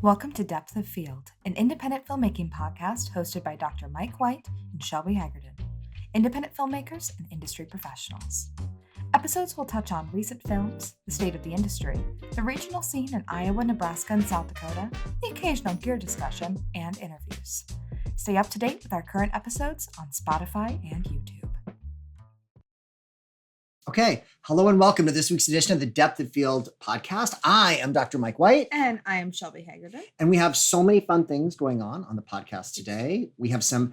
Welcome to Depth of Field, an independent filmmaking podcast hosted by Dr. Mike White and Shelby Hagerden, independent filmmakers and industry professionals. Episodes will touch on recent films, the state of the industry, the regional scene in Iowa, Nebraska, and South Dakota, the occasional gear discussion, and interviews. Stay up to date with our current episodes on Spotify and YouTube. Okay, hello and welcome to this week's edition of the Depth of Field podcast. I am Dr. Mike White. And I am Shelby Hagerden. And we have so many fun things going on the podcast today. We have some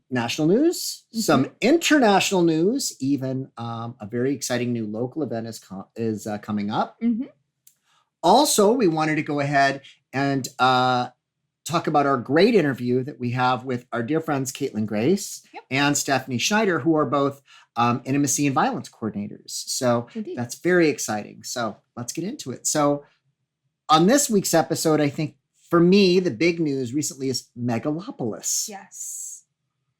national news, some international news, even a very exciting new local event is coming up. Also, we wanted to go ahead and talk about our great interview that we have with our dear friends Caitlyn Grace and Stephanie Schneider, who are both intimacy and violence coordinators. So that's very exciting. So let's get into it. So on this week's episode, I think for me, the big news recently is Megalopolis. Yes.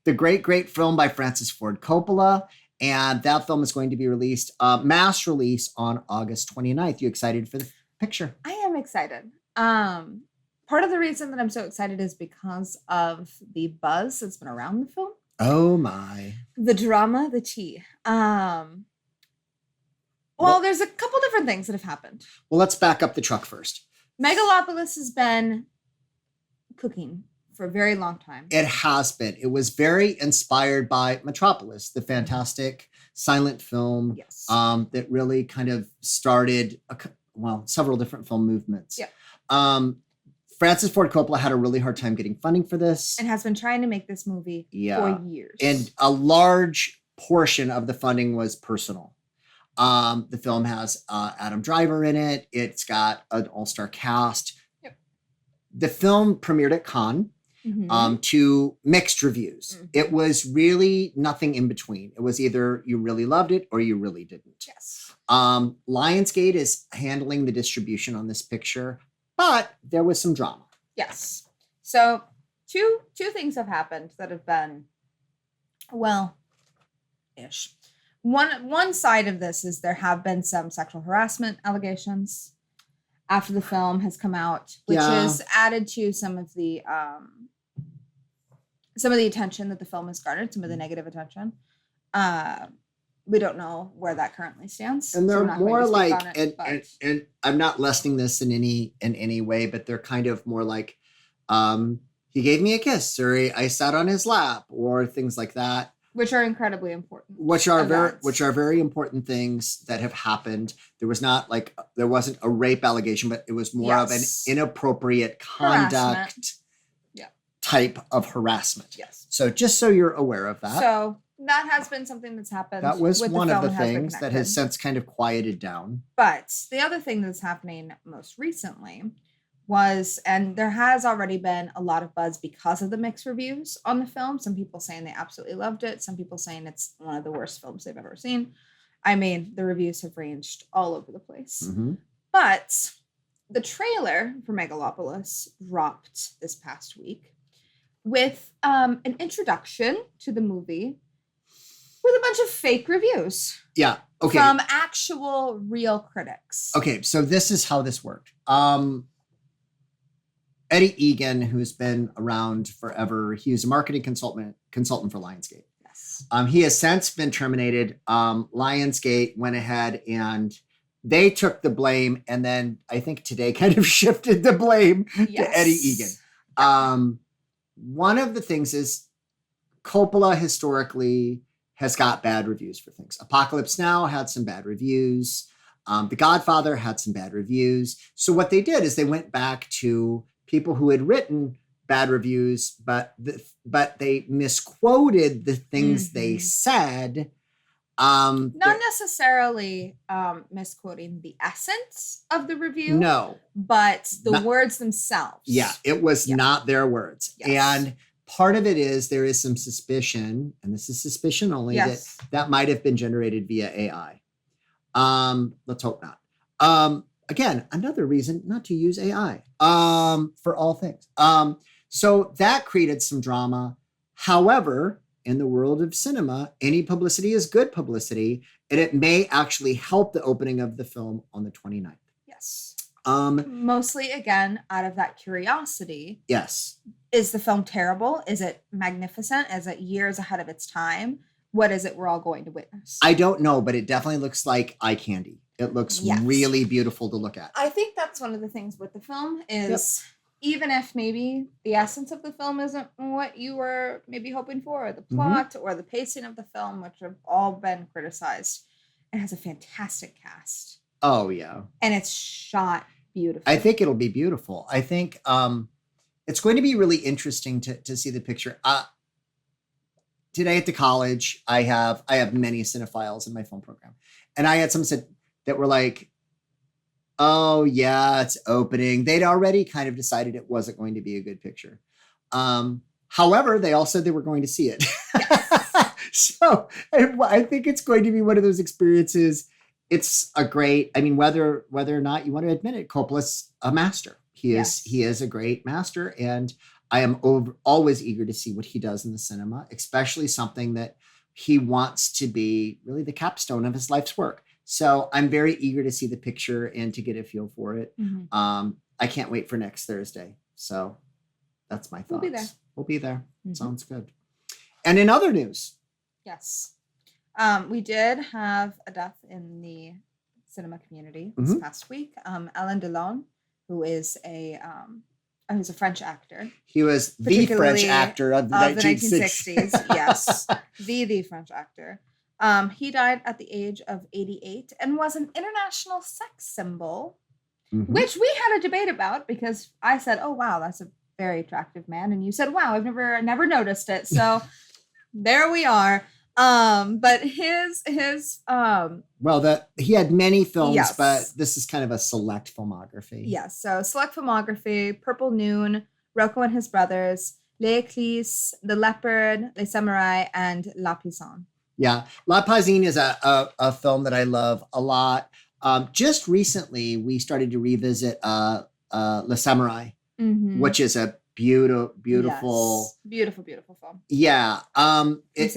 The great film by Francis Ford Coppola. And that film is going to be released, mass release on August 29th. You excited for the picture? I am excited. Part of the reason that I'm so excited is because of the buzz that's been around the film. Oh my. The drama, the tea. Well, there's a couple different things that have happened. Well, let's back up the truck first. Megalopolis has been cooking for a very long time. It has been. It was very inspired by Metropolis, the fantastic silent film that really kind of started, several different film movements. Yeah. Francis Ford Coppola had a really hard time getting funding for this. And has been trying to make this movie for years. And a large portion of the funding was personal. The film has Adam Driver in it. It's got an all-star cast. Yep. The film premiered at Cannes to mixed reviews. It was really nothing in between. It was either you really loved it or you really didn't. Yes. Lionsgate is handling the distribution on this picture. But there was some drama. Yes. So two things have happened that have been, ish. One side of this is there have been some sexual harassment allegations after the film has come out, which has added to some of the attention that the film has garnered, some of the negative attention. We don't know where that currently stands. And they're more like, and I'm not lessening this in any way, but they're kind of more like, he gave me a kiss, or I sat on his lap, or things like that. Which are incredibly important. Which are very important things that have happened. There wasn't a rape allegation, but it was more of an inappropriate conduct type of harassment. Yes. So just so you're aware of that. So that has been something that's happened. That was one of the things that has since kind of quieted down. But the other thing that's happening most recently was, and there has already been a lot of buzz because of the mixed reviews on the film. Some people saying they absolutely loved it. Some people saying it's one of the worst films they've ever seen. I mean, the reviews have ranged all over the place. But the trailer for Megalopolis dropped this past week with an introduction to the movie with a bunch of fake reviews. Yeah. Okay. From actual real critics. Okay. So this is how this worked. Eddie Egan, who's been around forever, he was a marketing consultant for Lionsgate. Yes. He has since been terminated. Lionsgate went ahead and they took the blame, and then I think today kind of shifted the blame to Eddie Egan. One of the things is Coppola historically has got bad reviews for things. Apocalypse Now had some bad reviews. The Godfather had some bad reviews. So what they did is they went back to people who had written bad reviews, but they misquoted the things they said. Not necessarily misquoting the essence of the review. No. But the words themselves. Yeah, it was not their words. Yes. And part of it is there is some suspicion, and this is suspicion only, that might have been generated via AI. Let's hope not. Again, another reason not to use AI for all things. So that created some drama. However, in the world of cinema, any publicity is good publicity, and it may actually help the opening of the film on the 29th. Yes. Mostly, again, out of that curiosity. Yes. Is the film terrible? Is it magnificent? Is it years ahead of its time? What is it we're all going to witness? I don't know, but it definitely looks like eye candy. It looks really beautiful to look at. I think that's one of the things with the film is even if maybe the essence of the film isn't what you were maybe hoping for, or the plot or the pacing of the film, which have all been criticized, it has a fantastic cast. Oh, yeah. And it's shot beautifully. I think it'll be beautiful. I think it's going to be really interesting to see the picture. Today at the college, I have many cinephiles in my film program. And I had some said that were like, oh, yeah, it's opening. They'd already kind of decided it wasn't going to be a good picture. However, they all said they were going to see it. So I think it's going to be one of those experiences. It's a great, I mean, whether or not you want to admit it, Coppola's a master. He is a great master. And I am always eager to see what he does in the cinema, especially something that he wants to be really the capstone of his life's work. So I'm very eager to see the picture and to get a feel for it. I can't wait for next Thursday. So that's my thoughts. We'll be there. Sounds good. And in other news. Yes. We did have a death in the cinema community this past week. Alaon Delon, who is who's a French actor. He was the French actor of the 1960s. Yes, the French actor. He died at the age of 88 and was an international sex symbol, which we had a debate about because I said, "Oh wow, that's a very attractive man," and you said, "Wow, I've never noticed it." So there we are. But his he had many films, but this is kind of a select filmography. Yes, so select filmography: Purple Noon, Rocco and His Brothers, Les Eclipses, The Leopard, Les Samurai, and La Piscine. Yeah, La Piscine is a film that I love a lot. Just recently, we started to revisit Les Samurai, which is a beautiful film. Yeah. It's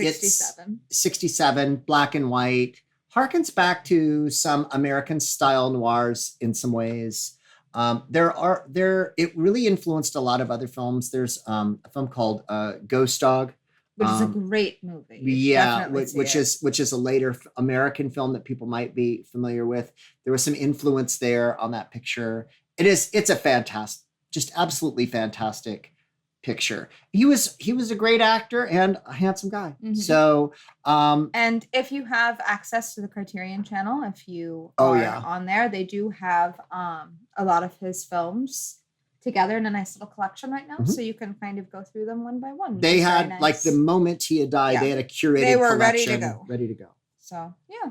67, black and white, harkens back to some American style noirs in some ways. It really influenced a lot of other films. There's a film called Ghost Dog, which is a great movie. Yeah, which is a later American film that people might be familiar with. There was some influence there on that picture. It's a fantastic, just absolutely fantastic picture. He was a great actor and a handsome guy. So and if you have access to the Criterion channel, if you are on there, they do have a lot of his films together in a nice little collection right now, so you can kind of go through them one by one. They had like the moment he had died, they had a curated they were collection ready to go. So yeah.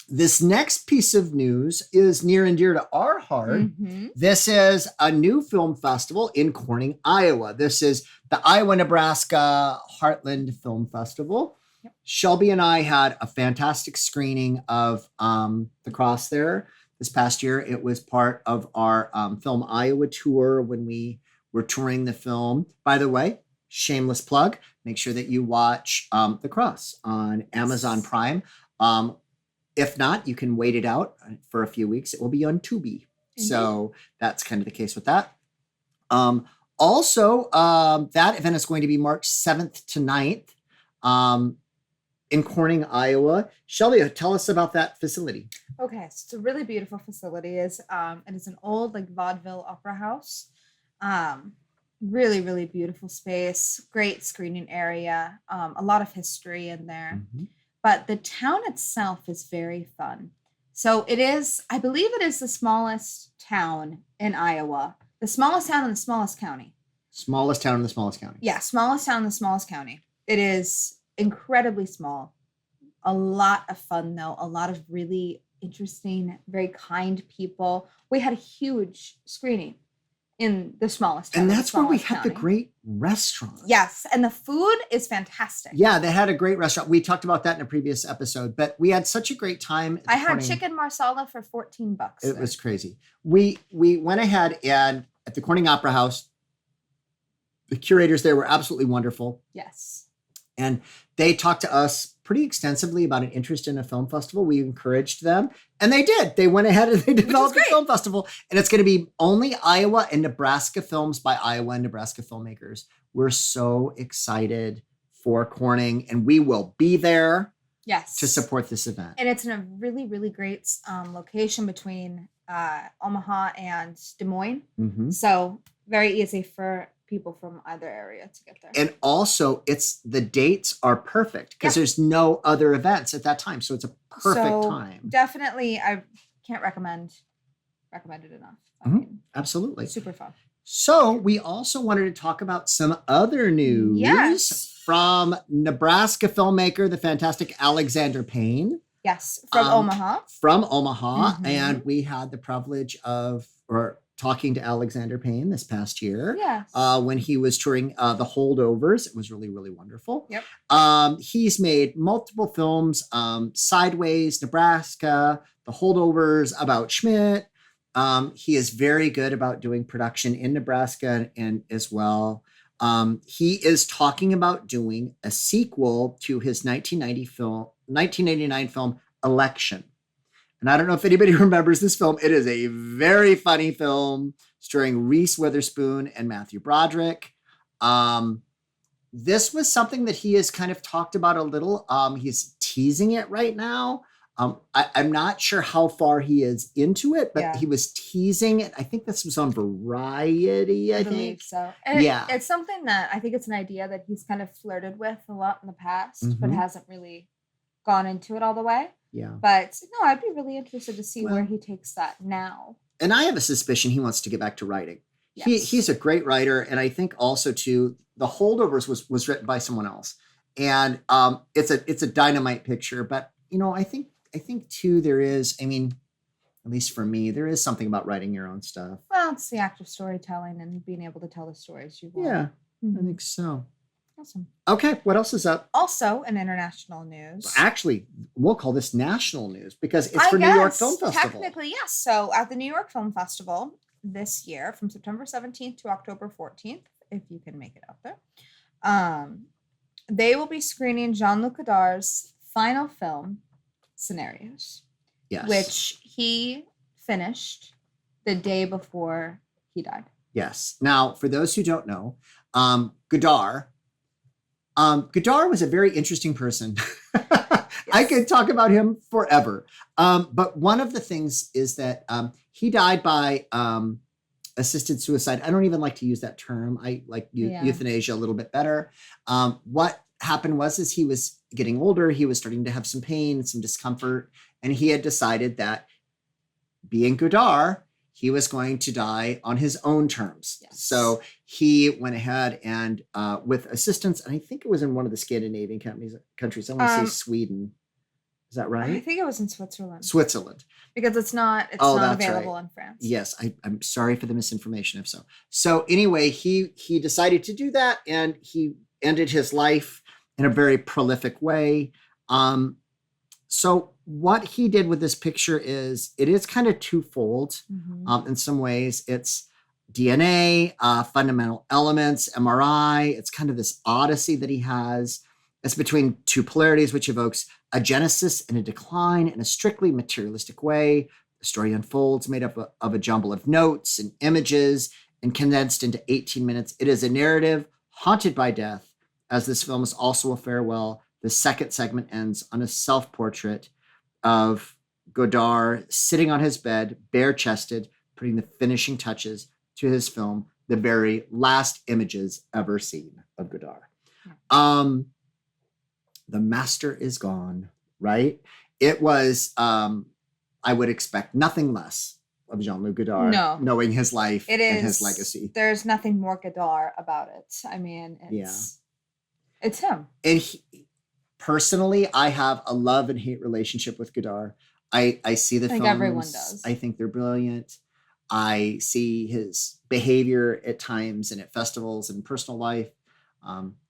This next piece of news is near and dear to our heart. This is a new film festival in Corning, Iowa. This is the Iowa, Nebraska Heartland Film Festival. Shelby and I had a fantastic screening of The Cross there this past year. It was part of our Film Iowa tour when we were touring the film. By the way, shameless plug, make sure that you watch The Cross on Amazon Prime. If not, you can wait it out for a few weeks. It will be on Tubi. So that's kind of the case with that. Also, that event is going to be March 7th to 9th in Corning, Iowa. Shelby, tell us about that facility. Okay, so it's a really beautiful facility. It is an old vaudeville opera house. Really, really beautiful space. Great screening area. A lot of history in there. But the town itself is very fun. So it is, I believe it is the smallest town in Iowa. The smallest town in the smallest county. Smallest town in the smallest county. Yeah, smallest town in the smallest county. It is incredibly small. A lot of fun, though. A lot of really interesting, very kind people. We had a huge screening in the smallest town. And that's where we had the great restaurant. Yes, and the food is fantastic. Yeah, they had a great restaurant. We talked about that in a previous episode, but we had such a great time. I had chicken marsala for $14. It was crazy. We went ahead and at the Corning Opera House, the curators there were absolutely wonderful. Yes. And they talked to us pretty extensively about an interest in a film festival. We encouraged them, and they did. They went ahead and they developed a film festival, and it's going to be only Iowa and Nebraska films by Iowa and Nebraska filmmakers. We're so excited for Corning, and we will be there. Yes. To support this event. And it's in a really, really great location between Omaha and Des Moines. Mm-hmm. So very easy for people from either area to get there. And also the dates are perfect because there's no other events at that time. So it's a perfect time. Definitely, I can't recommend it enough. I mean, absolutely. Super fun. So we also wanted to talk about some other news. Yes. From Nebraska filmmaker, the fantastic Alexander Payne. Yes, from Omaha. From Omaha. Mm-hmm. And we had the privilege of talking to Alexander Payne this past year. Yes. When he was touring The Holdovers. It was really, really wonderful. Yep. He's made multiple films, Sideways, Nebraska, The Holdovers, About Schmidt. He is very good about doing production in Nebraska and as well. He is talking about doing a sequel to his 1989 film, Election. And I don't know if anybody remembers this film. It is a very funny film starring Reese Witherspoon and Matthew Broderick. This was something that he has kind of talked about a little. He's teasing it right now. I'm not sure how far he is into it, but he was teasing it. I think this was on Variety, I think. So. And it's something that I think it's an idea that he's kind of flirted with a lot in the past, but hasn't really gone into it all the way. Yeah. But no, I'd be really interested to see where he takes that now. And I have a suspicion he wants to get back to writing. Yes. He's a great writer. And I think also too, The Holdovers was written by someone else. And it's a dynamite picture, but I think too, there is, I mean, at least for me, there is something about writing your own stuff. Well, it's the act of storytelling and being able to tell the stories you want. Yeah, I think so. Awesome. Okay, what else is up? Also, in international news. Actually, we'll call this national news because it's for New York Film Festival. Technically, yes. So at the New York Film Festival this year, from September 17th to October 14th, if you can make it out there, they will be screening Jean Luc Godard's final film, Senarios, which he finished the day before he died. Yes. Now, for those who don't know, Godard was a very interesting person. I could talk about him forever. But one of the things is that he died by assisted suicide. I don't even like to use that term. I like euthanasia a little bit better. What happened was he was getting older. He was starting to have some pain, some discomfort, and he had decided that being Godard, he was going to die on his own terms. Yes. So he went ahead and with assistance, and I think it was in one of the Scandinavian countries. I want to say Sweden. Is that right? I think it was in Switzerland. Because it's not available in France. Yes, I'm sorry for the misinformation if so. So anyway, he decided to do that, and he ended his life in a very prolific way. So what he did with this picture is kind of twofold. Mm-hmm. In some ways, it's DNA, fundamental elements, MRI. It's kind of this odyssey that he has. It's between two polarities, which evokes a genesis and a decline in a strictly materialistic way. The story unfolds made up of a jumble of notes and images and condensed into 18 minutes. It is a narrative haunted by death, as this film is also a farewell. The second segment ends on a self-portrait of Godard sitting on his bed, bare-chested, putting the finishing touches to his film, the very last images ever seen of Godard. The master is gone, right? It was, I would expect nothing less of Jean Luc Godard, knowing his life and his legacy. There's nothing more Godard about it. I mean, it's him. And personally, I have a love and hate relationship with Godard. I see the films. I think everyone does. I think they're brilliant. I see his behavior at times and at festivals and personal life.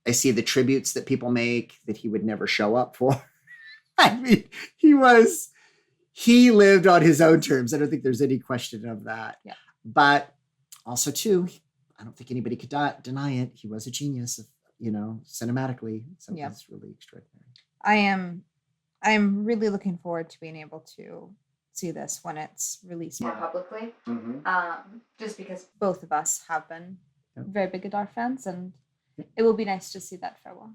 I see the tributes that people make that he would never show up for. I mean, he lived on his own terms. I don't think there's any question of that. Yeah. But also, too, I don't think anybody could deny it. He was a genius, cinematically. So that's really extraordinary. I am really looking forward to being able to see this when it's released more publicly. Just because both of us have been very big Godard fans, and it will be nice to see that farewell.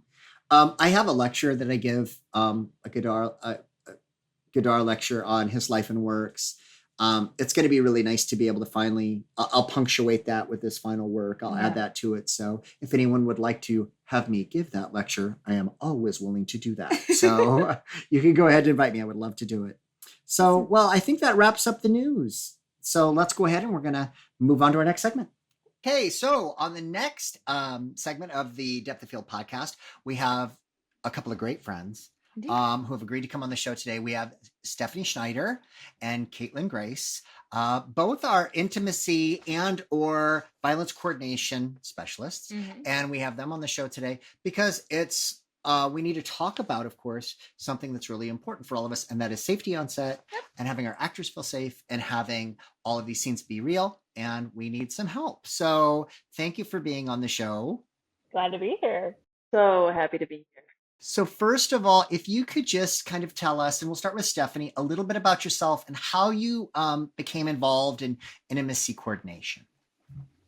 I have a lecture that I give, a Godard lecture on his life and works. It's going to be really nice to be able to finally, I'll punctuate that with this final work. I'll add that to it. So if anyone would like to have me give that lecture, I am always willing to do that. So you can go ahead and invite me. I would love to do it. So, well, I think that wraps up the news. So let's go ahead and we're going to move on to our next segment. Okay, so on the next segment of the Depth of Field podcast, we have a couple of great friends who have agreed to come on the show today. We have Stephanie Schneider and Caitlyn Grace. Both are intimacy and or violence coordination specialists. And we have them on the show today because it's we need to talk about, of course, something that's really important for all of us, and that is safety on set and having our actors feel safe and having all of these scenes be real. And we need some help. So thank you for being on the show. Glad to be here. So happy to be here. So first of all, if you could just kind of tell us, and we'll start with Stephanie, a little bit about yourself and how you became involved in intimacy coordination.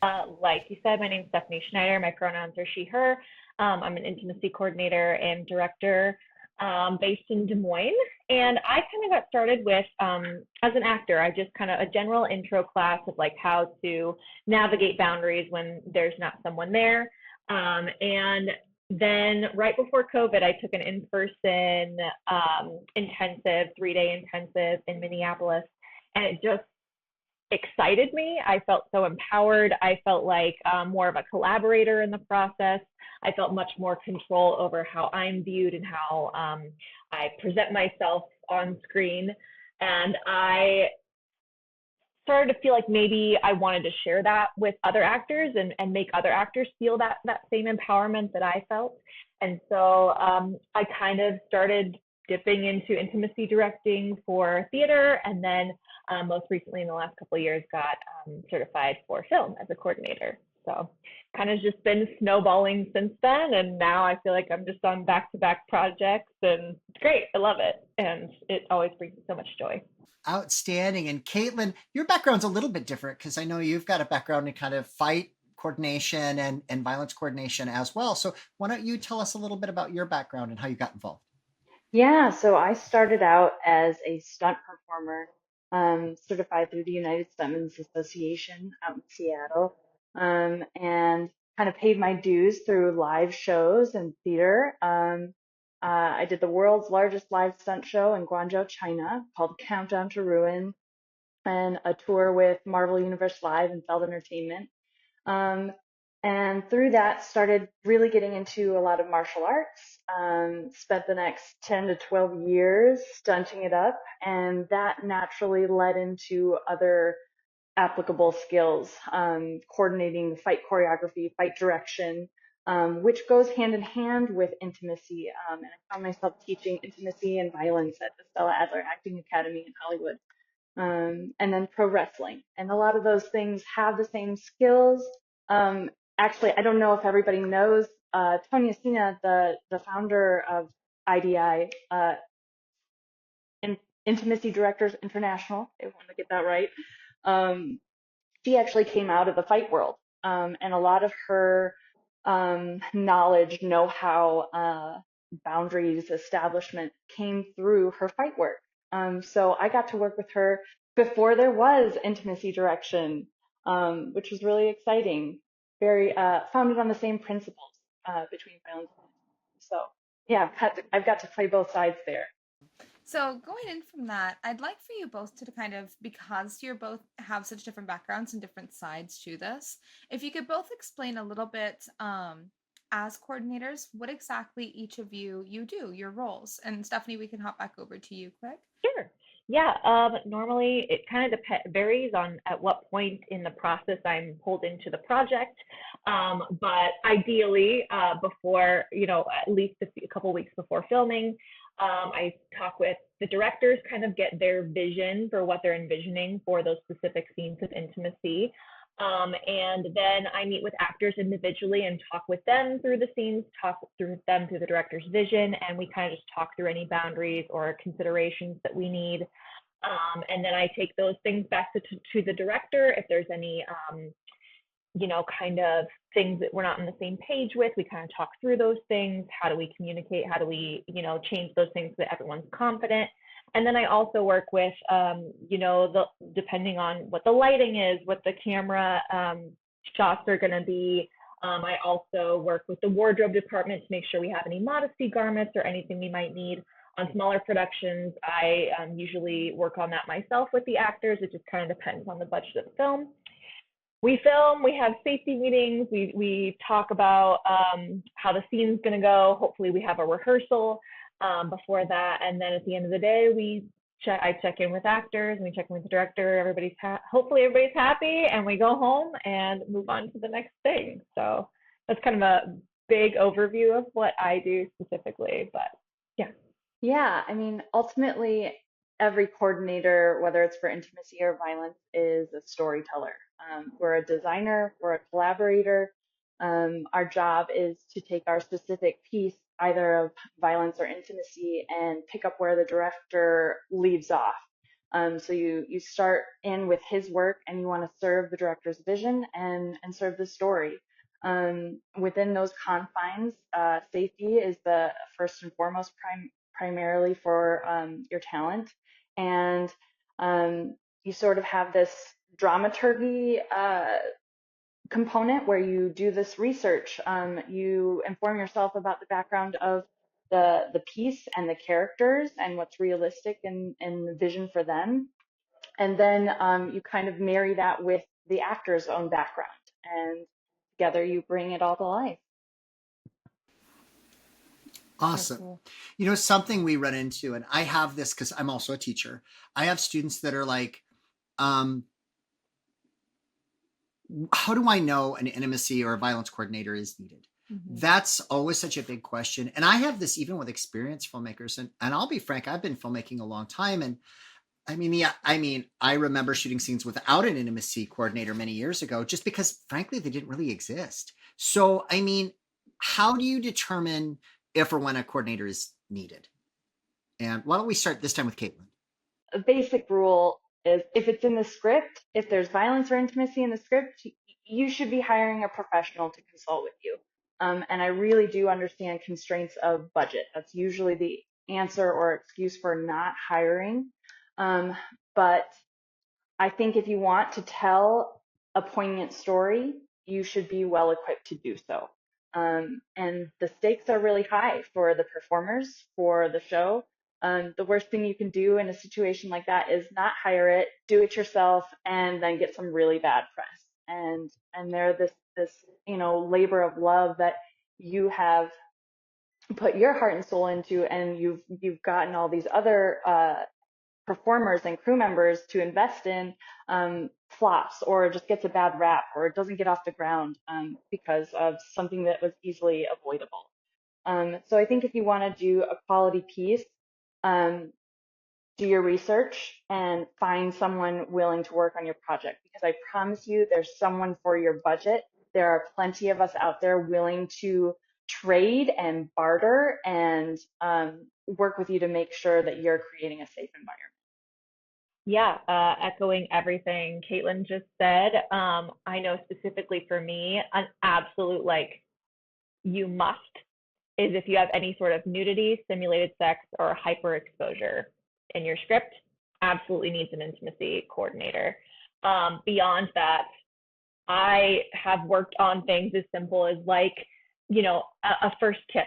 Like you said, my name is Stephanie Schneider. My pronouns are she, her. I'm an intimacy coordinator and director based in Des Moines. And I kind of got started with, as an actor, I just kind of a general intro class of like how to navigate boundaries when there's not someone there. And then right before COVID, I took an in-person intensive, 3-day intensive in Minneapolis, and it just excited me. I felt so empowered. I felt like more of a collaborator in the process. I felt much more control over how I'm viewed and how I present myself on screen. And I started to feel like maybe I wanted to share that with other actors and make other actors feel that same empowerment that I felt. And so I kind of started dipping into intimacy directing for theater, and then most recently in the last couple of years got certified for film as a coordinator. So kind of just been snowballing since then, and now I feel like I'm just on back-to-back projects, and it's great. I love it, and it always brings me so much joy. Outstanding. And Caitlyn, your background's a little bit different because I know you've got a background in kind of fight coordination and violence coordination as well. So why don't you tell us a little bit about your background and how you got involved? Yeah, so I started out as a stunt performer, certified through the United Stuntmen's Association out in Seattle, and kind of paid my dues through live shows and theater. I did the world's largest live stunt show in Guangzhou, China, called Countdown to Ruin, and a tour with Marvel Universe Live and Feld Entertainment. And through that, started really getting into a lot of martial arts. Spent the next 10 to 12 years stunting it up, and that naturally led into other applicable skills, coordinating the fight choreography, fight direction, which goes hand in hand with intimacy. And I found myself teaching intimacy and violence at the Stella Adler Acting Academy in Hollywood. And then pro wrestling. And a lot of those things have the same skills. Actually, I don't know if everybody knows, Tony Asina, the founder of IDI, Intimacy Directors International, I want to get that right. She actually came out of the fight world. And a lot of her knowledge, know-how, boundaries, establishment came through her fight work. So I got to work with her before there was intimacy direction, which was really exciting. Very founded on the same principles between violence and intimacy. So yeah, I've got to play both sides there. So going in from that, I'd like for you both to kind of, because you're both have such different backgrounds and different sides to this, if you could both explain a little bit as coordinators, what exactly each of you do, your roles. And Stephanie, we can hop back over to you quick. Sure. Yeah, normally it kind of varies on at what point in the process I'm pulled into the project. But ideally, before, at least a couple weeks before filming, I talk with the directors, kind of get their vision for what they're envisioning for those specific scenes of intimacy. And then I meet with actors individually and talk with them through the scenes, talk through them through the director's vision, and we kind of just talk through any boundaries or considerations that we need. And then I take those things back to the director. If there's any, kind of things that we're not on the same page with, we kind of talk through those things. How do we communicate? How do we, change those things so that everyone's confident? And then I also work with, depending on what the lighting is, what the camera shots are going to be. I also work with the wardrobe department to make sure we have any modesty garments or anything we might need. On smaller productions, I usually work on that myself with the actors. It just kind of depends on the budget of the film. We film, we have safety meetings, we talk about how the scene's going to go. Hopefully we have a rehearsal before that. And then at the end of the day, I check in with actors and we check in with the director. Hopefully everybody's happy, and we go home and move on to the next thing. So that's kind of a big overview of what I do specifically, but yeah. Yeah, I mean, ultimately, every coordinator, whether it's for intimacy or violence, is a storyteller. We're a designer, we're a collaborator. Our job is to take our specific piece, either of violence or intimacy, and pick up where the director leaves off. So you start in with his work, and you want to serve the director's vision and serve the story. Within those confines, safety is the first and foremost primarily for your talent. And you sort of have this dramaturgy component where you do this research. You inform yourself about the background of the piece and the characters and what's realistic and the vision for them. And then you kind of marry that with the actor's own background. And together you bring it all to life. Awesome. Cool. Something we run into, and I have this because I'm also a teacher. I have students that are like, how do I know an intimacy or a violence coordinator is needed? Mm-hmm. That's always such a big question. And I have this even with experienced filmmakers. And I'll be frank, I've been filmmaking a long time. And I remember shooting scenes without an intimacy coordinator many years ago, just because frankly, they didn't really exist. So, how do you determine if or when a coordinator is needed? And why don't we start this time with Caitlyn? A basic rule is if it's in the script, if there's violence or intimacy in the script, you should be hiring a professional to consult with you. And I really do understand constraints of budget. That's usually the answer or excuse for not hiring. But I think if you want to tell a poignant story, you should be well equipped to do so. And the stakes are really high for the performers, for the show. The worst thing you can do in a situation like that is not hire it, do it yourself, and then get some really bad press. And they're this labor of love that you have put your heart and soul into, and you've gotten all these other performers and crew members to invest in, flops or just gets a bad rap or it doesn't get off the ground because of something that was easily avoidable. So I think if you want to do a quality piece, do your research and find someone willing to work on your project, because I promise you there's someone for your budget. There are plenty of us out there willing to trade and barter and work with you to make sure that you're creating a safe environment. Yeah, echoing everything Caitlyn just said. I know specifically for me, an absolute you must is if you have any sort of nudity, simulated sex, or hyper exposure in your script, absolutely needs an intimacy coordinator. Beyond that, I have worked on things as simple as a first kiss.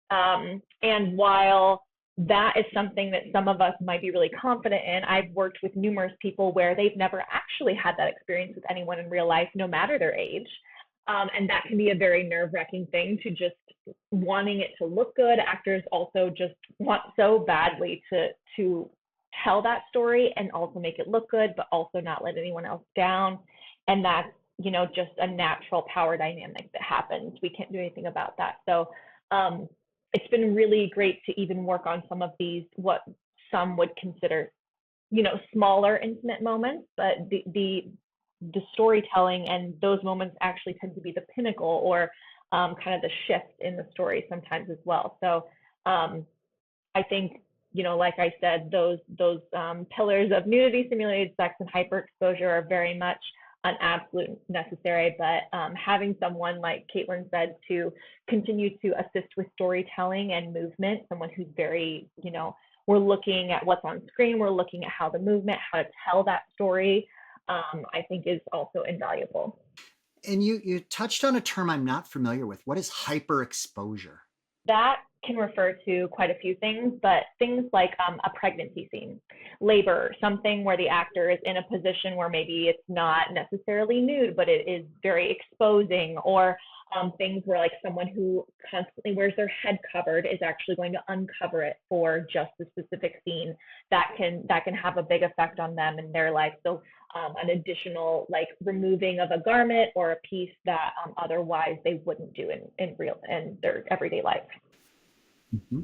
And while that is something that some of us might be really confident in, I've worked with numerous people where they've never actually had that experience with anyone in real life, no matter their age. And that can be a very nerve-wracking thing, to just wanting it to look good. Actors also just want so badly to tell that story and also make it look good, but also not let anyone else down. And that's, just a natural power dynamic that happens. We can't do anything about that. So it's been really great to even work on some of these, what some would consider, smaller intimate moments, but the the storytelling, and those moments actually tend to be the pinnacle or kind of the shift in the story sometimes as well. So I think, like I said, those pillars of nudity, simulated sex, and hyperexposure are very much an absolute necessary. But having someone like Caitlyn said to continue to assist with storytelling and movement, someone who's very, we're looking at what's on screen, we're looking at how the movement, how to tell that story, I think is also invaluable. And you touched on a term I'm not familiar with. What is hyperexposure? That can refer to quite a few things, but things like a pregnancy scene, labor, something where the actor is in a position where maybe it's not necessarily nude, but it is very exposing, or things where like someone who constantly wears their head covered is actually going to uncover it for just a specific scene. That can have a big effect on them in their life. So an additional like removing of a garment or a piece that otherwise they wouldn't do in their everyday life. Mm-hmm.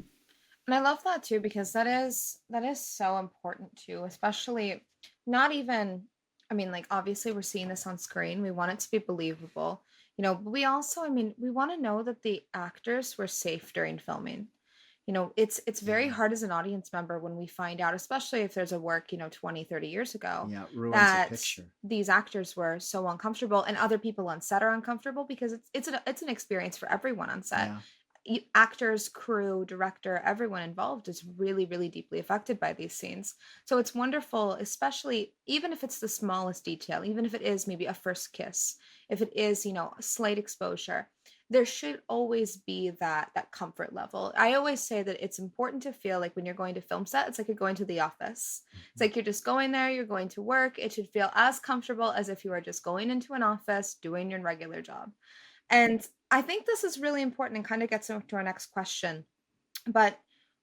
And I love that too, because that is so important too, especially not even, I mean, like obviously we're seeing this on screen. We want it to be believable, but we also, I mean, we want to know that the actors were safe during filming. It's very Yeah. hard as an audience member when we find out, especially if there's a work, 20, 30 years ago, Yeah, it ruins the that picture. these actors were so uncomfortable and other people on set are uncomfortable, because it's an experience for everyone on set. Yeah. Actors, crew, director, everyone involved is really, really deeply affected by these scenes. So it's wonderful, especially even if it's the smallest detail, even if it is maybe a first kiss, if it is, a slight exposure, there should always be that comfort level. I always say that it's important to feel like when you're going to film set, it's like you're going to the office. It's like you're just going there, you're going to work. It should feel as comfortable as if you were just going into an office doing your regular job. And I think this is really important and kind of gets into our next question. But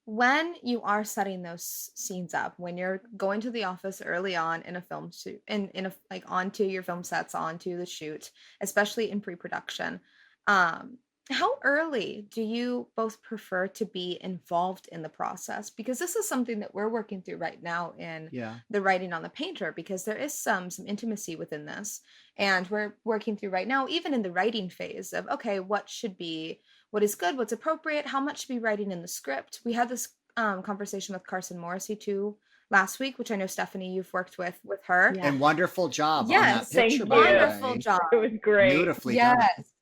when you are setting those scenes up, when you're going to the office early on in a film shoot, in a like onto your film sets, onto the shoot, especially in pre-production, um, how early do you both prefer to be involved in the process? Because this is something that we're working through right now in Yeah. the writing on the painter, because there is some intimacy within this. And we're working through right now, even in the writing phase of, okay, what is good, what's appropriate, how much to be writing in the script. We had this conversation with Carson Morrissey too last week, which I know Stephanie, you've worked with her. Yeah. And wonderful job on that Yes, Thank picture, you. by the wonderful way. job. It was great. Beautifully done. Yes.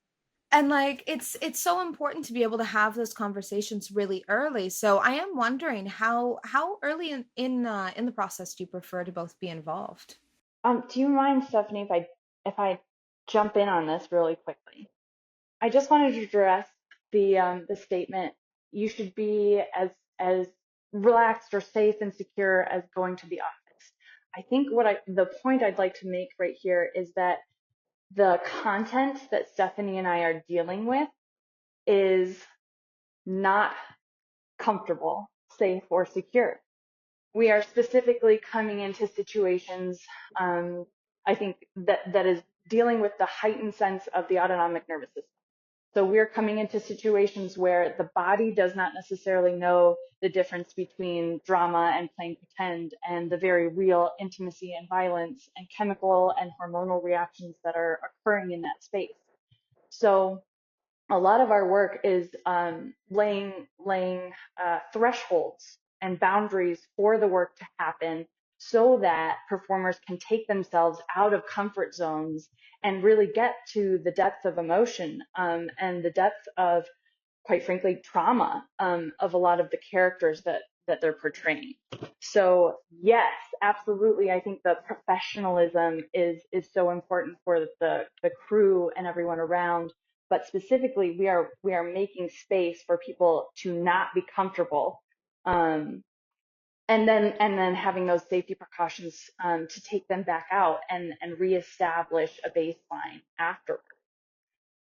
And like it's so important to be able to have those conversations really early. So I am wondering how early in the process do you prefer to both be involved? Do you mind, Stephanie, if I jump in on this really quickly? I just wanted to address the statement, you should be as relaxed or safe and secure as going to the office. I think the point I'd like to make right here is that the content that Stephanie and I are dealing with is not comfortable, safe, or secure. We are specifically coming into situations, I think that is dealing with the heightened sense of the autonomic nervous system. So we're coming into situations where the body does not necessarily know the difference between drama and playing pretend, and the very real intimacy and violence and chemical and hormonal reactions that are occurring in that space. So a lot of our work is laying thresholds and boundaries for the work to happen, so that performers can take themselves out of comfort zones and really get to the depth of emotion, and the depth of, quite frankly, trauma, of a lot of the characters that they're portraying. So yes, absolutely. I think the professionalism is so important for the crew and everyone around. But specifically, we are making space for people to not be comfortable, and then having those safety precautions, to take them back out and reestablish a baseline afterward.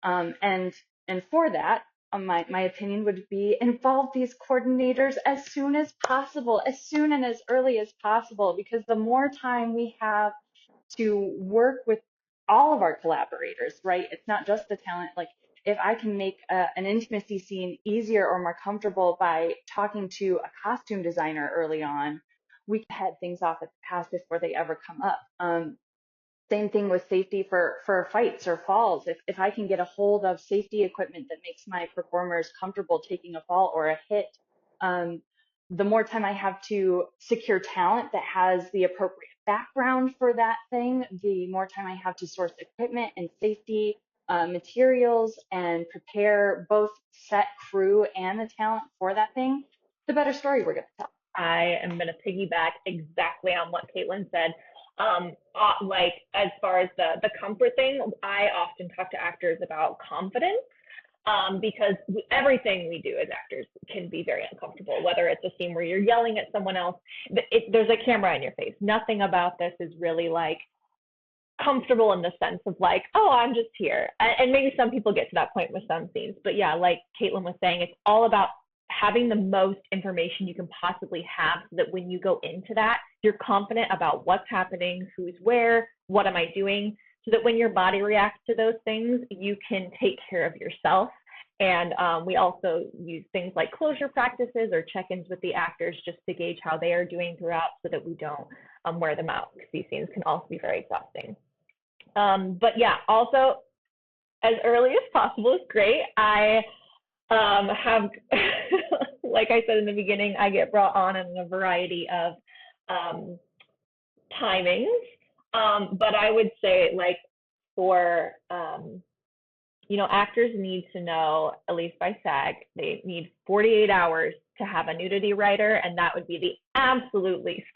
And for that, my opinion would be, involve these coordinators as soon as possible, as soon and as early as possible, because the more time we have to work with all of our collaborators, right? It's not just the talent. Like, if I can make an intimacy scene easier or more comfortable by talking to a costume designer early on, we can head things off at the pass before they ever come up. Same thing with safety for fights or falls. If I can get a hold of safety equipment that makes my performers comfortable taking a fall or a hit, um, the more time I have to secure talent that has the appropriate background for that thing, the more time I have to source equipment and safety materials and prepare both set, crew, and the talent for that thing, the better story we're going to tell. I am going to piggyback exactly on what Caitlyn said. Like as far as the comfort thing, I often talk to actors about confidence, because everything we do as actors can be very uncomfortable, whether it's a scene where you're yelling at someone else, there's a camera in your face. Nothing about this is really like comfortable in the sense of like, oh, I'm just here. And maybe some people get to that point with some scenes, but yeah, like Caitlyn was saying, it's all about having the most information you can possibly have so that when you go into that, you're confident about what's happening, who's where, what am I doing, so that when your body reacts to those things, you can take care of yourself. And we also use things like closure practices or check-ins with the actors just to gauge how they are doing throughout so that we don't wear them out, because these scenes can also be very exhausting. But yeah, also as early as possible is great. I have, like I said in the beginning, I get brought on in a variety of timings. But I would say like for, actors need to know, at least by SAG, they need 48 hours to have a nudity writer, and that would be the absolute least.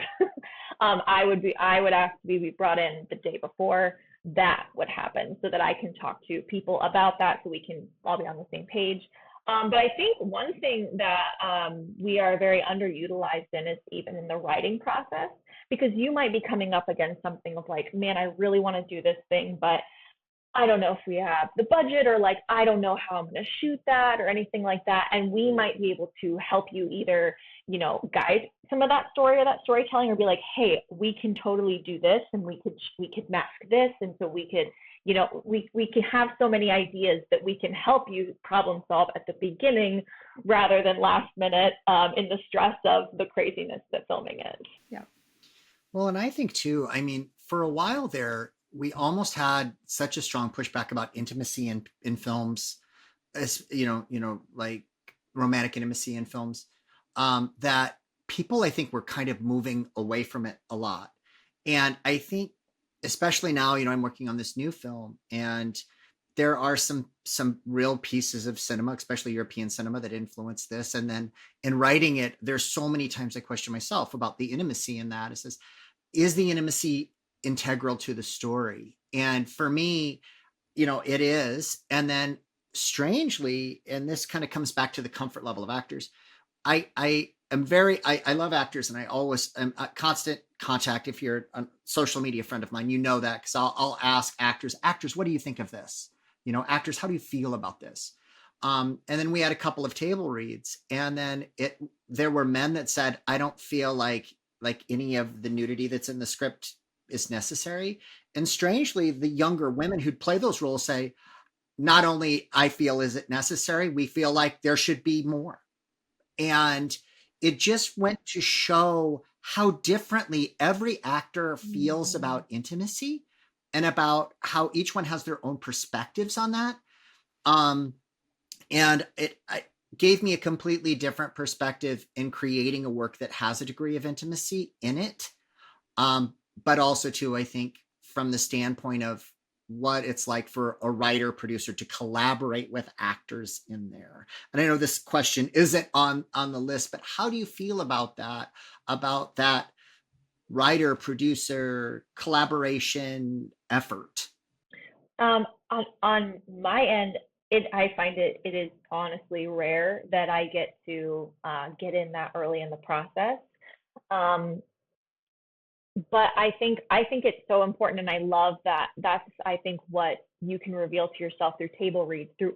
I would ask to be brought in the day before that would happen so that I can talk to people about that so we can all be on the same page. But I think one thing that we are very underutilized in is even in the writing process, because you might be coming up against something of like, man, I really want to do this thing, but I don't know if we have the budget, or like, I don't know how I'm going to shoot that or anything like that. And we might be able to help you either, guide some of that story or that storytelling, or be like, hey, we can totally do this, and we could mask this. And so we could, we can have so many ideas that we can help you problem solve at the beginning rather than last minute in the stress of the craziness that filming is. Yeah. Well, and I think too, I mean, for a while there, we almost had such a strong pushback about intimacy in films, as like romantic intimacy in films, that people, I think, were kind of moving away from it a lot. And I think, especially now, I'm working on this new film, and there are some real pieces of cinema, especially European cinema, that influence this. And then in writing it, there's so many times I question myself about the intimacy in that. It says, is the intimacy integral to the story? And for me, it is. And then strangely, and this kind of comes back to the comfort level of actors, I love actors, and I always am at constant contact. If you're a social media friend of mine, that, because I'll ask actors, what do you think of this? Actors, how do you feel about this? And then we had a couple of table reads, and then there were men that said, I don't feel like any of the nudity that's in the script is necessary. And strangely, the younger women who'd play those roles say, not only I feel is it necessary, we feel like there should be more. And it just went to show how differently every actor feels about intimacy, and about how each one has their own perspectives on that. And it gave me a completely different perspective in creating a work that has a degree of intimacy in it. But also too, I think, from the standpoint of what it's like for a writer producer to collaborate with actors in there. And I know this question isn't on the list, but how do you feel about that writer producer collaboration effort? On my end, I find it is honestly rare that I get to get in that early in the process. But I think it's so important, and I love that. That's, I think, what you can reveal to yourself through table reads, through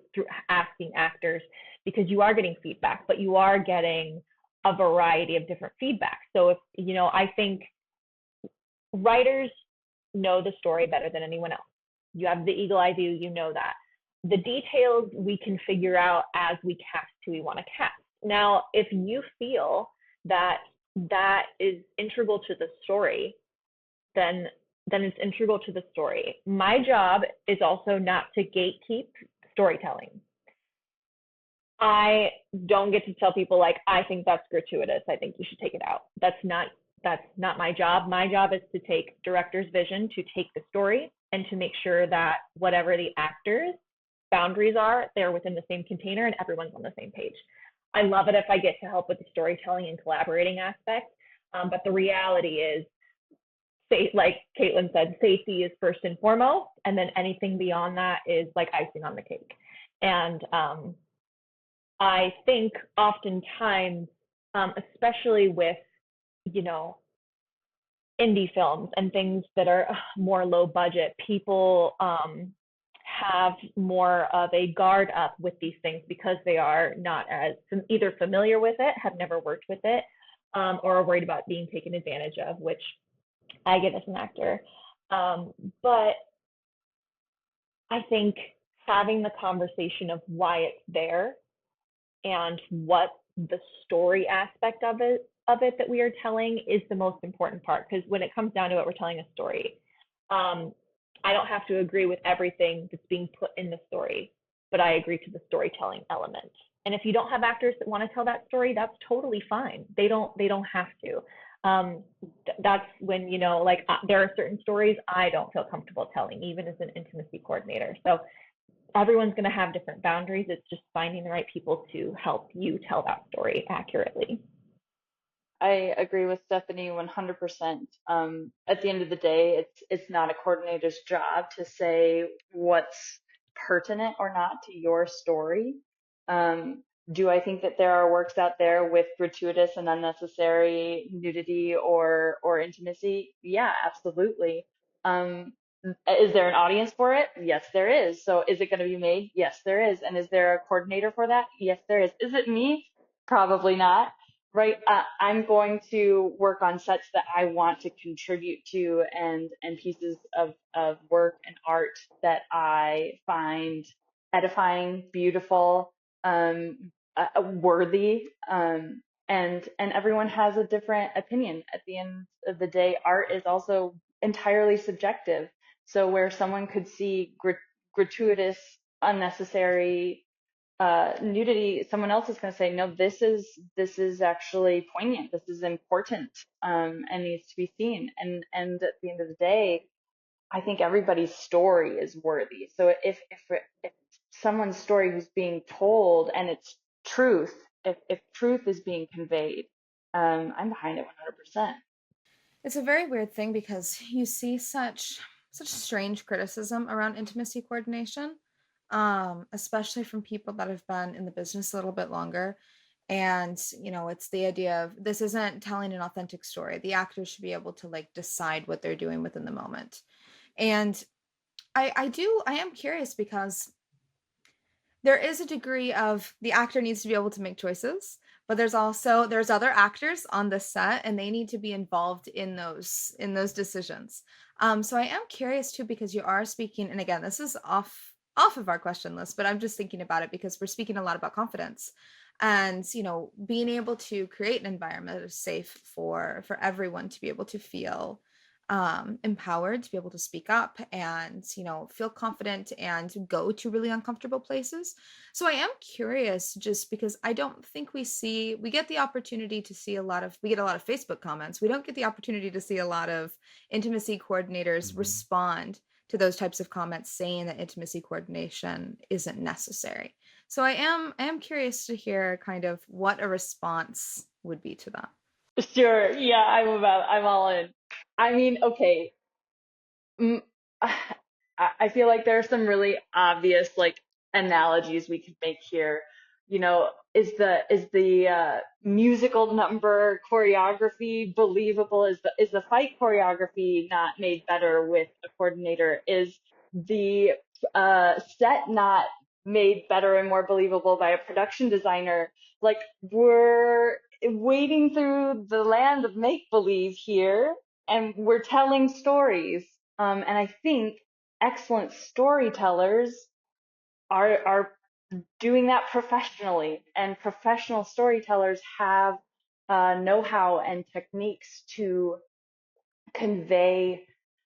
asking actors, because you are getting feedback, but you are getting a variety of different feedback. So if I think writers know the story better than anyone else. You have the eagle eye view, that. The details we can figure out as we cast who we want to cast. Now, if you feel that is integral to the story, then then it's integral to the story. My job is also not to gatekeep storytelling. I don't get to tell people like, I think that's gratuitous, I think you should take it out. That's not my job. My job is to take director's vision, to take the story, and to make sure that whatever the actors' boundaries are, they're within the same container and everyone's on the same page. I love it if I get to help with the storytelling and collaborating aspect. But the reality is, like Caitlyn said, safety is first and foremost, and then anything beyond that is like icing on the cake. And I think oftentimes, especially with, you know, indie films and things that are more low budget, people have more of a guard up with these things because they are not as either familiar with it, have never worked with it, or are worried about being taken advantage of, which I get as an actor. But I think having the conversation of why it's there and what the story aspect of it that we are telling is the most important part, because when it comes down to it, we're telling a story. I don't have to agree with everything that's being put in the story, but I agree to the storytelling element. And if you don't have actors that want to tell that story, that's totally fine. They don't have to. That's when, like, there are certain stories I don't feel comfortable telling, even as an intimacy coordinator. So everyone's going to have different boundaries. It's just finding the right people to help you tell that story accurately. I agree with Stephanie 100%. At the end of the day, it's not a coordinator's job to say what's pertinent or not to your story. Do I think that there are works out there with gratuitous and unnecessary nudity or intimacy? Yeah, absolutely. Is there an audience for it? Yes, there is. So is it going to be made? Yes, there is. And is there a coordinator for that? Yes, there is. Is it me? Probably not. Right. I'm going to work on sets that I want to contribute to, and pieces of work and art that I find edifying, beautiful, worthy. And everyone has a different opinion. At the end of the day, art is also entirely subjective. So where someone could see gratuitous, unnecessary nudity, someone else is going to say, no, this is actually poignant. This is important, and needs to be seen. And at the end of the day, I think everybody's story is worthy. So if someone's story is being told and it's truth, if truth is being conveyed, I'm behind it 100%. It's a very weird thing because you see such strange criticism around intimacy coordination, especially from people that have been in the business a little bit longer. And it's the idea of this isn't telling an authentic story. The actors should be able to like decide what they're doing within the moment. And I am curious because there is a degree of the actor needs to be able to make choices, but there's other actors on the set and they need to be involved in those decisions. So I am curious too, because you are speaking, and again, this is off of our question list, but I'm just thinking about it because we're speaking a lot about confidence and being able to create an environment that is safe for everyone to be able to feel empowered to be able to speak up and feel confident and go to really uncomfortable places. So I am curious, just because I don't think we get the opportunity to see we get a lot of Facebook comments. We don't get the opportunity to see a lot of intimacy coordinators respond to those types of comments saying that intimacy coordination isn't necessary. So I am curious to hear kind of what a response would be to that. Sure. Yeah, I'm all in. I mean, okay. Mm, I feel like there are some really obvious like analogies we could make here. Is the musical number choreography believable? Is the fight choreography not made better with a coordinator? Is the set not made better and more believable by a production designer? Like, we're wading through the land of make believe here, and we're telling stories. And I think excellent storytellers are doing that professionally, and professional storytellers have know-how and techniques to convey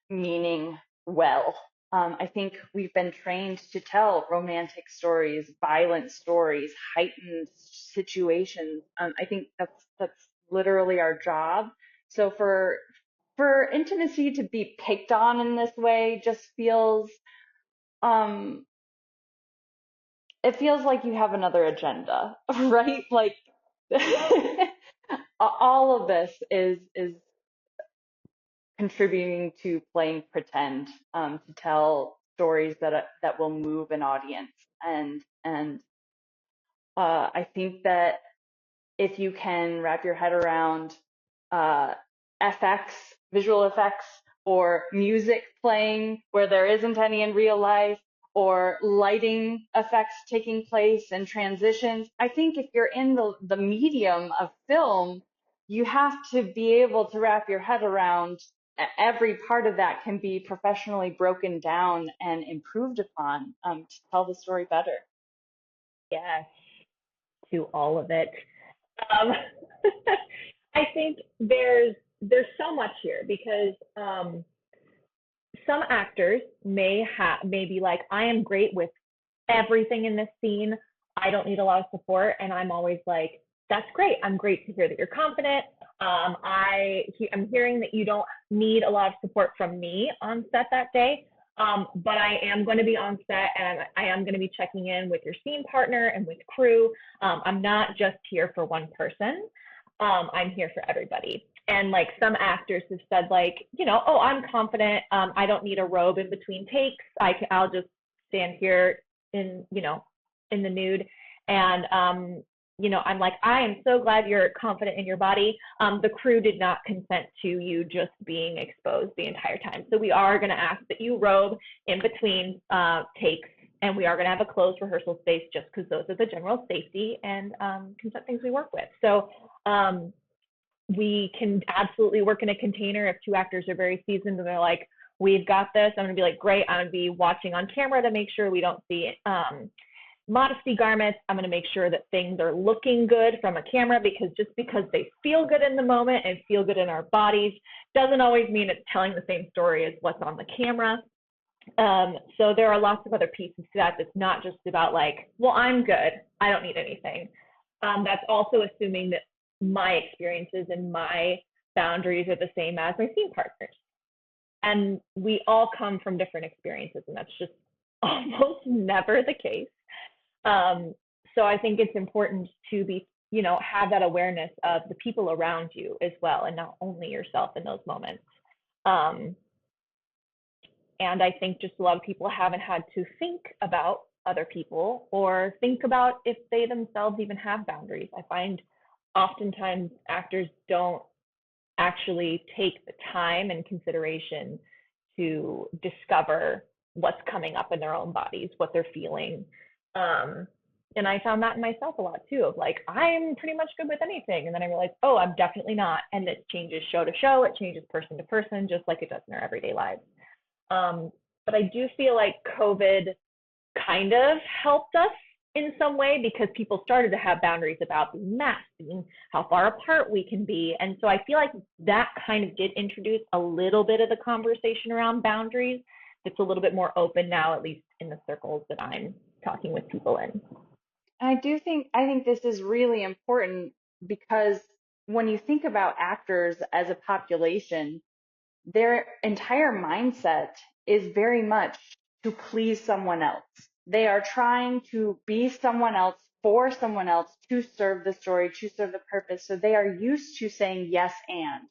meaning well. I think we've been trained to tell romantic stories, violent stories, heightened situations. I think that's literally our job. So for intimacy to be picked on in this way just feels um it feels like you have another agenda, right? Like all of this is contributing to playing pretend, to tell stories that will move an audience, and I think that if you can wrap your head around uh, FX, visual effects, or music playing where there isn't any in real life, or lighting effects taking place and transitions. I think if you're in the medium of film, you have to be able to wrap your head around every part of that can be professionally broken down and improved upon, to tell the story better. Yes, to all of it. Um, I think there's so much here because some actors may be like, I am great with everything in this scene. I don't need a lot of support, and I'm always like, that's great. I'm great to hear that you're confident. I'm hearing that you don't need a lot of support from me on set that day. But I am going to be on set and I am going to be checking in with your scene partner and with crew. I'm not just here for one person. I'm here for everybody. And like some actors have said, like, oh, I'm confident. I don't need a robe in between takes. I'll just stand here in the nude. And I'm like, I am so glad you're confident in your body. The crew did not consent to you just being exposed the entire time. So we are going to ask that you robe in between takes, and we are going to have a closed rehearsal space just because those are the general safety and consent things we work with. So we can absolutely work in a container if two actors are very seasoned and they're like, we've got this. I'm going to be like, great. I'm going to be watching on camera to make sure we don't see modesty garments. I'm going to make sure that things are looking good from a camera, because just because they feel good in the moment and feel good in our bodies doesn't always mean it's telling the same story as what's on the camera. So there are lots of other pieces to that. That's not just about like, well, I'm good, I don't need anything. That's also assuming that my experiences and my boundaries are the same as my scene partners. And we all come from different experiences, and that's just almost never the case. So I think it's important to be, have that awareness of the people around you as well, and not only yourself in those moments. And I think just a lot of people haven't had to think about other people or think about if they themselves even have boundaries. I find oftentimes actors don't actually take the time and consideration to discover what's coming up in their own bodies, what they're feeling. And I found that in myself a lot too, of like, I'm pretty much good with anything. And then I realized, oh, I'm definitely not. And it changes show to show, it changes person to person, just like it does in our everyday lives. But I do feel like COVID kind of helped us in some way, because people started to have boundaries about being masked, being how far apart we can be. And so I feel like that kind of did introduce a little bit of the conversation around boundaries. It's a little bit more open now, at least in the circles that I'm talking with people in. I think this is really important because when you think about actors as a population, their entire mindset is very much to please someone else. They are trying to be someone else for someone else to serve the story, to serve the purpose. So they are used to saying yes and,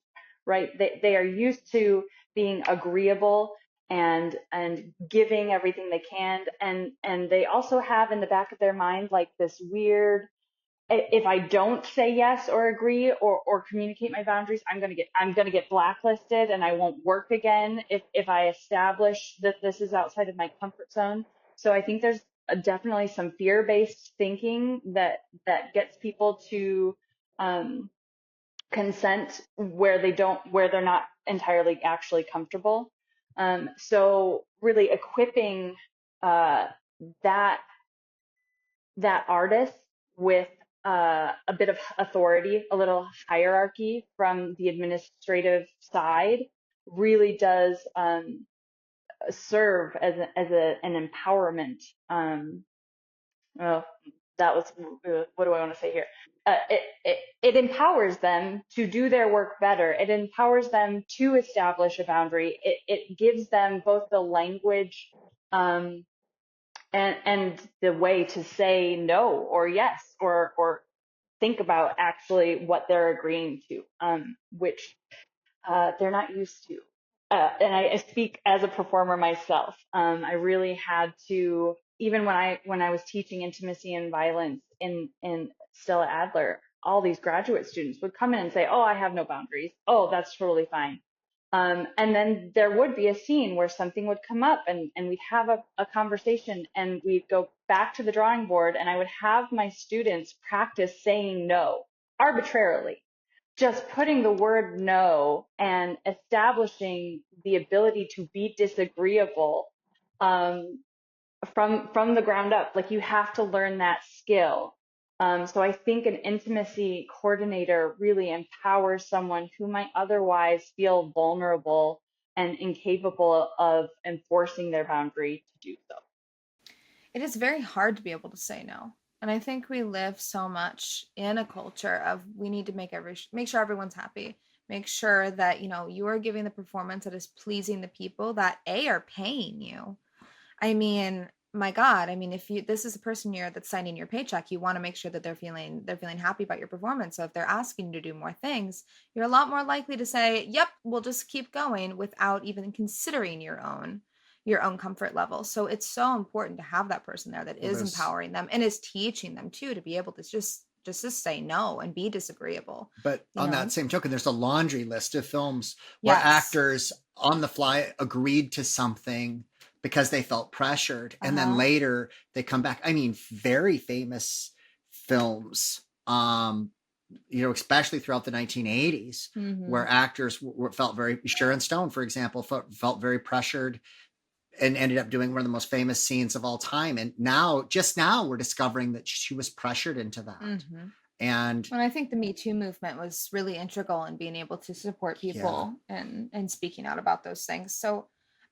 right? They are used to being agreeable and giving everything they can. And they also have in the back of their mind like this weird, if I don't say yes or agree or communicate my boundaries, I'm gonna get blacklisted and I won't work again if I establish that this is outside of my comfort zone. So I think there's definitely some fear-based thinking that gets people to consent where they're not entirely actually comfortable. So really equipping that artist with a bit of authority, a little hierarchy from the administrative side, really does serve as an empowerment. Well, that was what do I want to say here? It empowers them to do their work better. It empowers them to establish a boundary. It gives them both the language and the way to say no or yes or think about actually what they're agreeing to, which they're not used to. And I speak as a performer myself. I really had to, even when I was teaching intimacy and violence in Stella Adler, all these graduate students would come in and say, "Oh, I have no boundaries. Oh, that's totally fine." And then there would be a scene where something would come up and we'd have a conversation and we'd go back to the drawing board and I would have my students practice saying no arbitrarily, just putting the word no and establishing the ability to be disagreeable um, from the ground up. Like you have to learn that skill. So I think an intimacy coordinator really empowers someone who might otherwise feel vulnerable and incapable of enforcing their boundary to do so. It is very hard to be able to say no. And I think we live so much in a culture of we need to make sure everyone's happy. Make sure that, you are giving the performance that is pleasing the people that are paying you. I mean, my God, I mean, if this is a person that's signing your paycheck, you want to make sure that they're feeling happy about your performance. So if they're asking you to do more things, you're a lot more likely to say, "Yep, we'll just keep going," without even considering your own comfort level. So it's so important to have that person there that Well, is there's empowering them and is teaching them too to be able to just to say no and be disagreeable. But You on know? that same token, there's a laundry list of films where Yes. actors on the fly agreed to something because they felt pressured. And then Uh-huh. later they come back. I mean, very famous films, especially throughout the 1980s, Mm-hmm. where actors felt very, Sharon Stone, for example, felt very pressured and ended up doing one of the most famous scenes of all time. And just now, we're discovering that she was pressured into that. Mm-hmm. And And I think the Me Too movement was really integral in being able to support yeah. people and speaking out about those things. So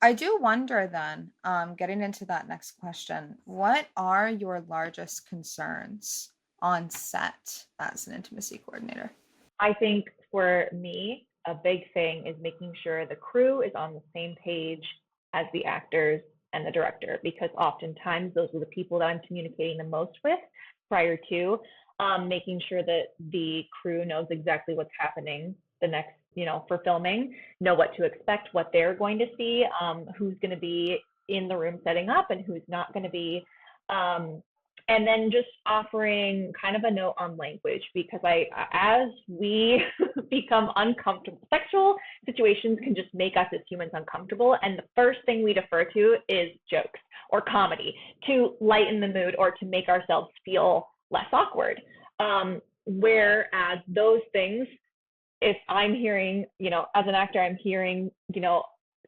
I do wonder then, getting into that next question, what are your largest concerns on set as an intimacy coordinator? I think for me, a big thing is making sure the crew is on the same page as the actors and the director, because oftentimes those are the people that I'm communicating the most with prior to, making sure that the crew knows exactly what's happening the next, for filming, know what to expect, what they're going to see, who's going to be in the room setting up and who's not going to be. Um, and then just offering kind of a note on language, because as we become uncomfortable, sexual situations can just make us as humans uncomfortable, and the first thing we defer to is jokes or comedy to lighten the mood or to make ourselves feel less awkward. Whereas those things, if I'm hearing, as an actor, I'm hearing,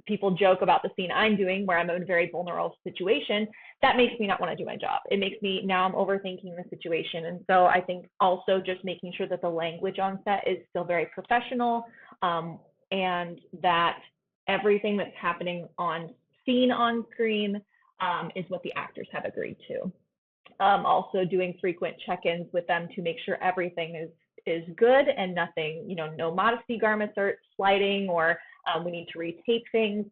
people joke about the scene I'm doing where I'm in a very vulnerable situation, that makes me not want to do my job. It makes me, now I'm overthinking the situation. And so I think also just making sure that the language on set is still very professional, and that everything that's happening on scene on screen is what the actors have agreed to. Also doing frequent check-ins with them to make sure everything is good and nothing, no modesty garments are sliding, or we need to retape things.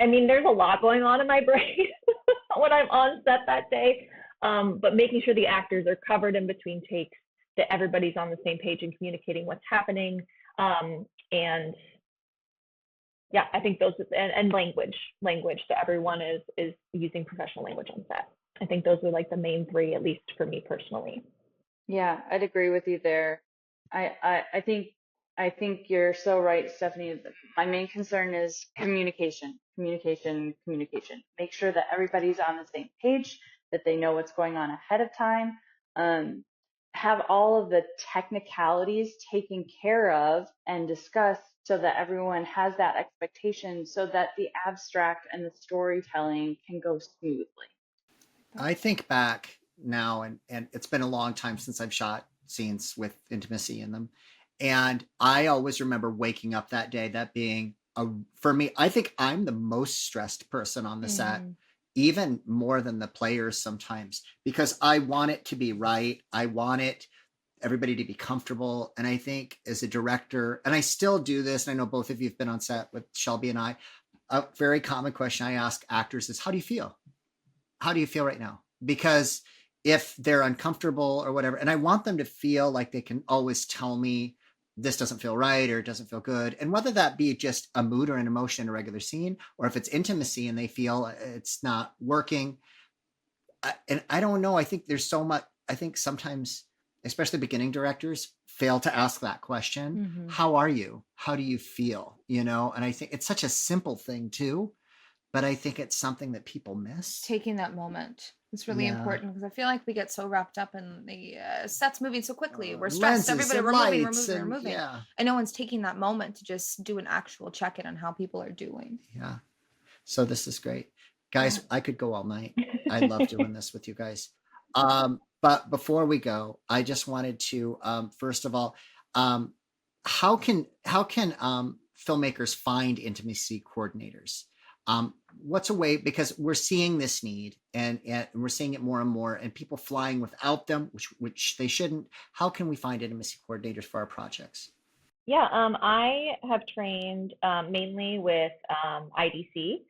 I mean, there's a lot going on in my brain when I'm on set that day, but making sure the actors are covered in between takes, that everybody's on the same page and communicating what's happening. And yeah, I think those, and language, that everyone is using professional language on set. I think those are like the main three, at least for me personally. Yeah, I'd agree with you there. I think you're so right, Stephanie. My main concern is communication, communication, communication. Make sure that everybody's on the same page, that they know what's going on ahead of time. Um, have all of the technicalities taken care of and discussed so that everyone has that expectation so that the abstract and the storytelling can go smoothly. I think back now, and it's been a long time since I've shot scenes with intimacy in them. And I always remember waking up that day, that being for me, I think I'm the most stressed person on the set, even more than the players sometimes, because I want it to be right. I want everybody to be comfortable. And I think as a director, and I still do this, and I know both of you have been on set with Shelby and I, a very common question I ask actors is, how do you feel? How do you feel right now? Because if they're uncomfortable or whatever, and I want them to feel like they can always tell me this doesn't feel right or it doesn't feel good. And whether that be just a mood or an emotion in a regular scene, or if it's intimacy and they feel it's not working. And I don't know. I think there's so much, I think sometimes, especially beginning directors, fail to ask that question. How are you? How do you feel? And I think it's such a simple thing too, but I think it's something that people miss. Taking that moment. It's really important, because I feel like we get so wrapped up in the sets moving so quickly. We're stressed. Everybody, we're moving. Yeah. And no one's taking that moment to just do an actual check-in on how people are doing. Yeah. So this is great. Guys, I could go all night. I love doing this with you guys. But before we go, I just wanted to, first of all, how can filmmakers find intimacy coordinators? What's a way, because we're seeing this need and we're seeing it more and more, and people flying without them, which they shouldn't. How can we find intimacy coordinators for our projects? Yeah, I have trained mainly with IDC,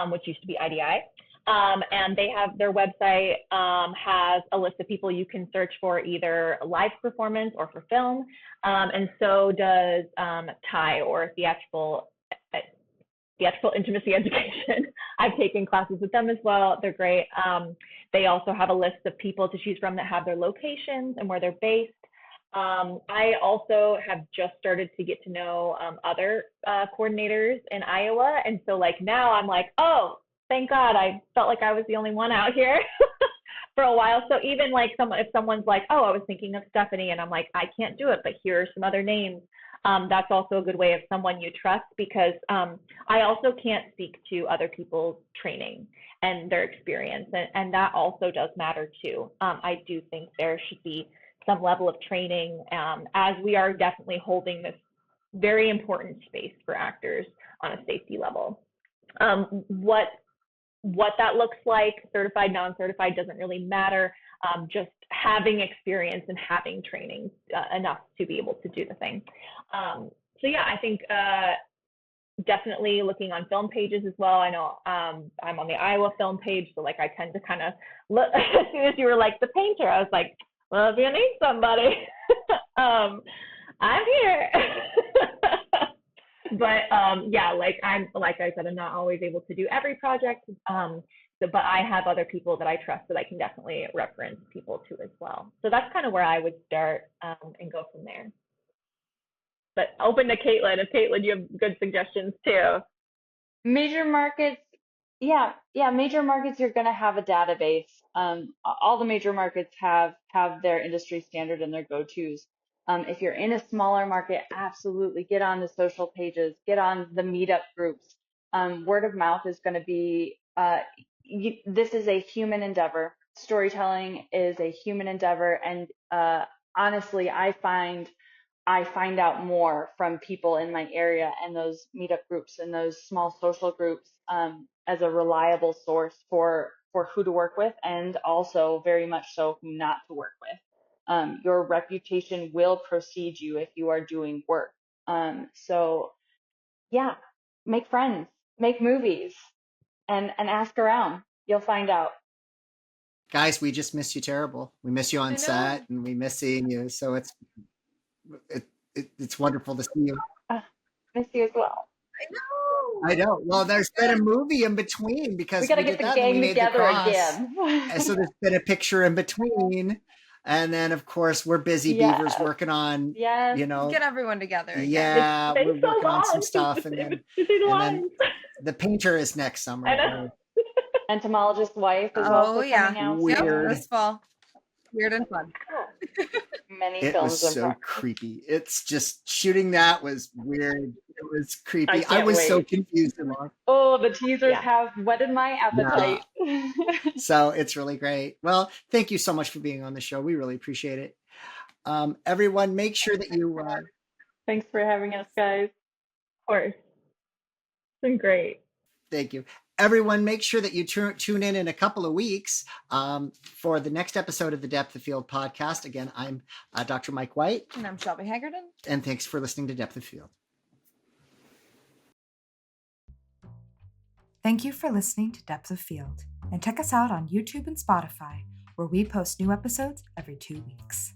which used to be IDI. And they have their website has a list of people you can search for, either live performance or for film. And so does Thai, or theatrical intimacy education. I've taken classes with them as well. They're great. They also have a list of people to choose from that have their locations and where they're based. I also have just started to get to know other coordinators in Iowa. And so now I'm like, oh, thank God, I felt like I was the only one out here for a while. So even if someone's like, oh, I was thinking of Stephanie, and I'm like, I can't do it, but here are some other names. That's also a good way of someone you trust, because I also can't speak to other people's training and their experience. And that also does matter too. I do think there should be some level of training, as we are definitely holding this very important space for actors on a safety level. What that looks like, certified, non-certified, doesn't really matter. Just having experience and having training enough to be able to do the thing. So yeah, I think definitely looking on film pages as well. I know I'm on the Iowa film page, so I tend to kind of look. As soon as you were like the painter, I was like, well, if you need somebody, I'm here. But yeah, I'm I said, I'm not always able to do every project. But I have other people that I trust that I can definitely reference people to as well. So that's kind of where I would start and go from there. But open to Caitlyn. If Caitlyn, you have good suggestions too. Major markets, major markets, you're going to have a database. All the major markets have their industry standard and their go-tos. If you're in a smaller market, absolutely get on the social pages, get on the meetup groups. Word of mouth is going to be, this is a human endeavor. Storytelling is a human endeavor. And honestly, I find out more from people in my area and those meetup groups and those small social groups as a reliable source for who to work with, and also very much so who not to work with. Your reputation will precede you if you are doing work. So yeah, make friends, make movies, and ask around. You'll find out. Guys, we just miss you terrible. We miss you on set, and we miss seeing you. So it's wonderful to see you. Miss you as well. I know. Well, there's been a movie in between, because we got to get the gang together again. And so there's been a picture in between. And then, of course, we're busy beavers working on, get everyone together again. Yeah, we're working on some stuff. And then the painter is next summer. Entomologist's Wife is also coming out. Weird. This fall. Weird and fun. Many it films was so creepy. It's just, shooting that was weird. It was creepy. I was so confused. Oh, the teasers have whetted my appetite. Yeah. So it's really great. Well, thank you so much for being on the show. We really appreciate it. Everyone, make sure that you... Thanks for having us, guys. Of course. been great. Thank you. Everyone, make sure that you tune in a couple of weeks for the next episode of the Depth of Field podcast. Again, I'm Dr. Mike White. And I'm Shelby Hagerton. And thanks for listening to Depth of Field. Thank you for listening to Depth of Field. And check us out on YouTube and Spotify, where we post new episodes every 2 weeks.